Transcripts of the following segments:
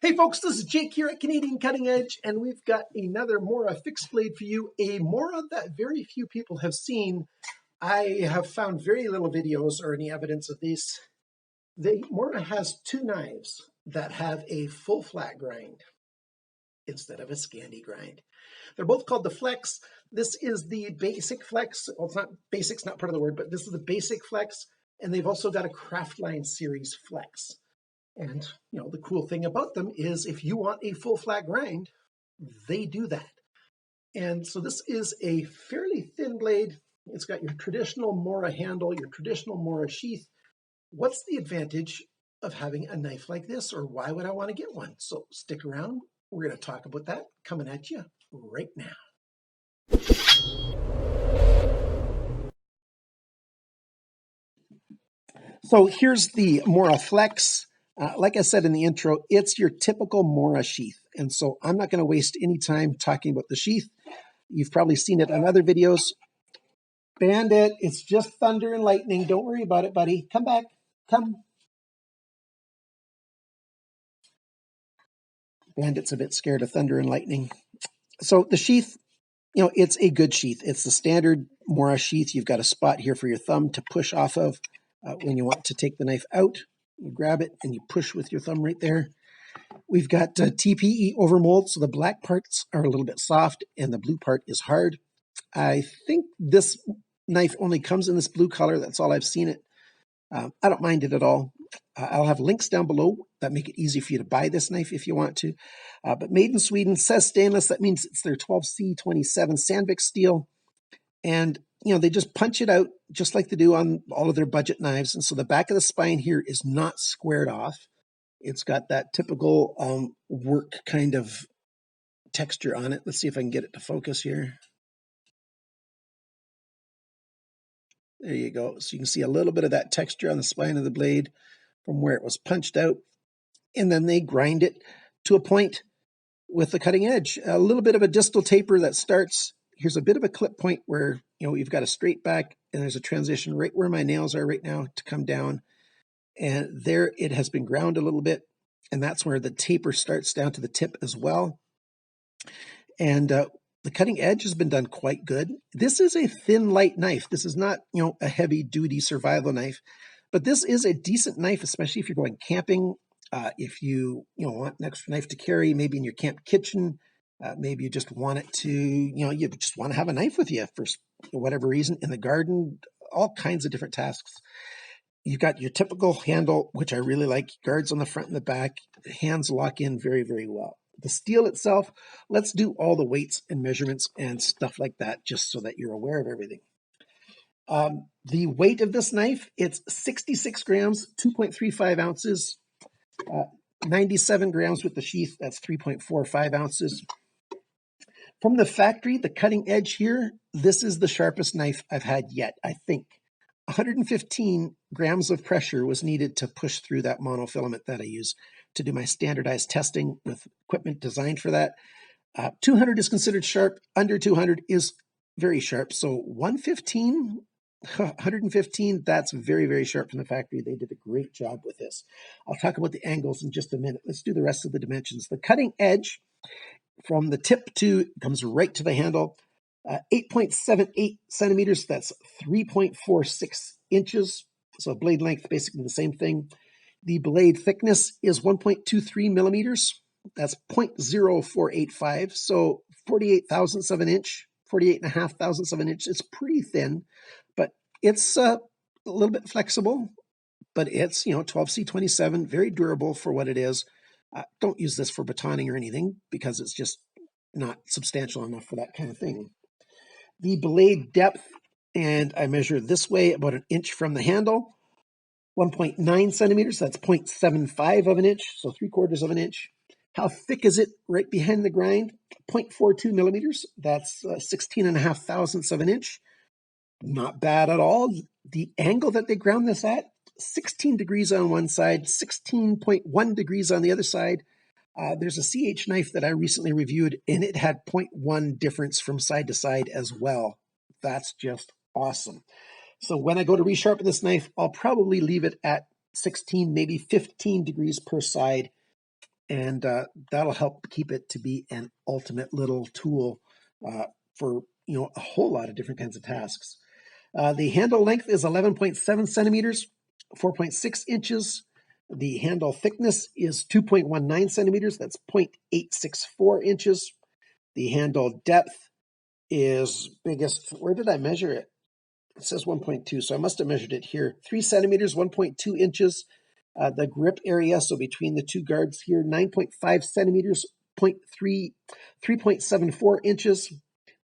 Hey folks, this is Jake here at Canadian Cutting Edge, and we've got another Mora fixed blade for you, a Mora that very few people have seen. I have found very little videos or any evidence of these. The Mora has two knives that have a full flat grind instead of a Scandi grind. They're both called the Flex. This is the basic Flex. Well, it's not basic, it's not part of the word, but this is the basic Flex, and they've also got a Craftline series Flex. And the cool thing about them is if you want a full flat grind, they do that. And so this is a fairly thin blade. It's got your traditional Mora handle, your traditional Mora sheath. What's the advantage of having a knife like this, or why would I want to get one? So stick around. We're going to talk about that coming at you right now. So here's the Mora Flex. Like I said in the intro, it's your typical Mora sheath. And so I'm not going to waste any time talking about the sheath. You've probably seen it on other videos. Bandit, it's just thunder and lightning. Don't worry about it, buddy. Come back. Come. Bandit's a bit scared of thunder and lightning. So the sheath, it's a good sheath. It's the standard Mora sheath. You've got a spot here for your thumb to push off of when you want to take the knife out. You grab it and you push with your thumb right there. We've got TPE overmold, so the black parts are a little bit soft and the blue part is hard. I think this knife only comes in this blue color. That's all I've seen it. I don't mind it at all. I'll have links down below that make it easy for you to buy this knife if you want to. But made in Sweden, says stainless. That means it's their 12C27 Sandvik steel. And, they just punch it out just like they do on all of their budget knives. And so the back of the spine here is not squared off. It's got that typical work kind of texture on it. Let's see if I can get it to focus here. There you go. So you can see a little bit of that texture on the spine of the blade from where it was punched out. And then they grind it to a point with the cutting edge. A little bit of a distal taper that starts. Here's a bit of a clip point where, you've got a straight back and there's a transition right where my nails are right now to come down. And there it has been ground a little bit. And that's where the taper starts down to the tip as well. And the cutting edge has been done quite good. This is a thin, light knife. This is not, a heavy-duty survival knife. But this is a decent knife, especially if you're going camping. If you, want an extra knife to carry, maybe in your camp kitchen. Maybe you just want it to, you just want to have a knife with you for whatever reason. In the garden, all kinds of different tasks. You've got your typical handle, which I really like. Guards on the front and the back. Hands lock in very, very well. The steel itself, let's do all the weights and measurements and stuff like that, just so that you're aware of everything. The weight of this knife, it's 66 grams, 2.35 ounces, 97 grams with the sheath, that's 3.45 ounces. From the factory, the cutting edge here, this is the sharpest knife I've had yet, I think. 115 grams of pressure was needed to push through that monofilament that I use to do my standardized testing with equipment designed for that. 200 is considered sharp. Under 200 is very sharp. So 115, that's very, very sharp from the factory. They did a great job with this. I'll talk about the angles in just a minute. Let's do the rest of the dimensions. The cutting edge from the tip comes right to the handle. 8.78 centimeters, that's 3.46 inches. So blade length, basically the same thing. The blade thickness is 1.23 millimeters. That's 0.0485. So 48 thousandths of an inch, 48 and a half thousandths of an inch. It's pretty thin, but it's a little bit flexible, but it's, 12C27, very durable for what it is. Don't use this for batoning or anything because it's just not substantial enough for that kind of thing. The blade depth, and I measure this way about an inch from the handle, 1.9 centimeters, that's 0.75 of an inch, so 3/4 of an inch. How thick is it right behind the grind? 0.42 millimeters, that's 16 and a half thousandths of an inch. Not bad at all. The angle that they ground this at, 16 degrees on one side, 16.1 degrees on the other side. There's a CH knife that I recently reviewed, and it had 0.1 difference from side to side as well. That's just awesome. So when I go to resharpen this knife, I'll probably leave it at 16, maybe 15 degrees per side. and that'll help keep it to be an ultimate little tool for a whole lot of different kinds of tasks. The handle length is 11.7 centimeters, 4.6 inches. The handle thickness is 2.19 centimeters, that's 0.864 inches. The handle depth is biggest, where did I measure it? It says 1.2, so I must have measured it here. 3 centimeters, 1.2 inches. The grip area, so between the two guards here, 9.5 centimeters, 3.74 inches.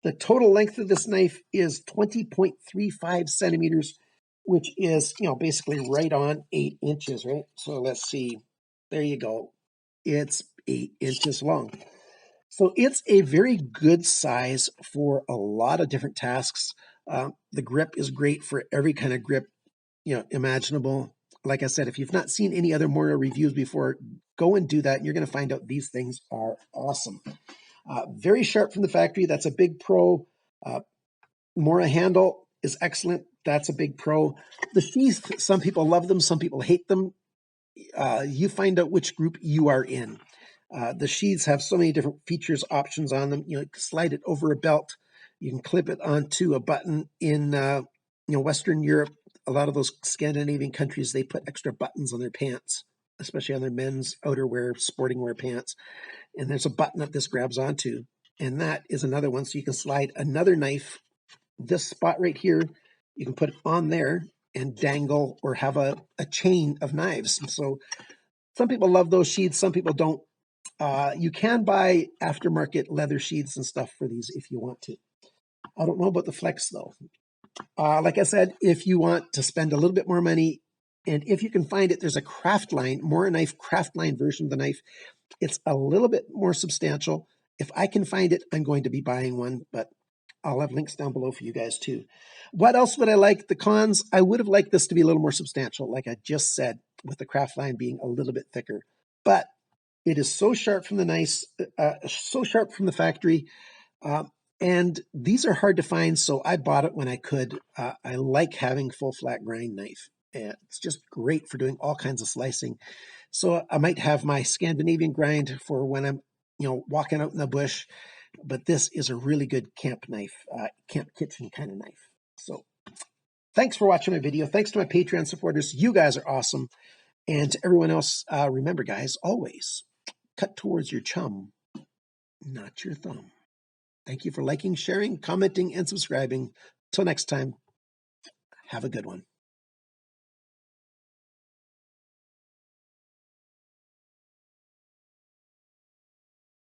The total length of this knife is 20.35 centimeters, which is, basically right on 8 inches, right? So let's see. There you go. It's 8 inches long. So it's a very good size for a lot of different tasks. The grip is great for every kind of grip, imaginable. Like I said, if you've not seen any other Mora reviews before, go and do that, and you're going to find out these things are awesome. Very sharp from the factory. That's a big pro. Mora handle is excellent. That's a big pro. The sheath, some people love them, some people hate them. You find out which group you are in. The sheaths have so many different features, options on them. You can slide it over a belt. You can clip it onto a button. In Western Europe, a lot of those Scandinavian countries, they put extra buttons on their pants, especially on their men's outerwear, sporting wear pants. And there's a button that this grabs onto, and that is another one. So you can slide another knife, this spot right here, you can put it on there and dangle or have a chain of knives. And so some people love those sheaths, some people don't. You can buy aftermarket leather sheaths and stuff for these if you want to. I don't know about the Flex though. Like I said, if you want to spend a little bit more money, and if you can find it, there's a craft line, Mora knife craft line version of the knife. It's a little bit more substantial. If I can find it, I'm going to be buying one, but I'll have links down below for you guys too. What else would I like? The cons, I would have liked this to be a little more substantial, like I just said, with the craft line being a little bit thicker. But it is so sharp from the factory. And these are hard to find, so I bought it when I could. I like having full flat grind knife. It's just great for doing all kinds of slicing. So I might have my Scandinavian grind for when I'm, walking out in the bush. But this is a really good camp knife, camp kitchen kind of knife. So thanks for watching my video. Thanks to my Patreon supporters. You guys are awesome. And to everyone else, remember, guys, always cut towards your chum, not your thumb. Thank you for liking, sharing, commenting, and subscribing. Till next time, have a good one.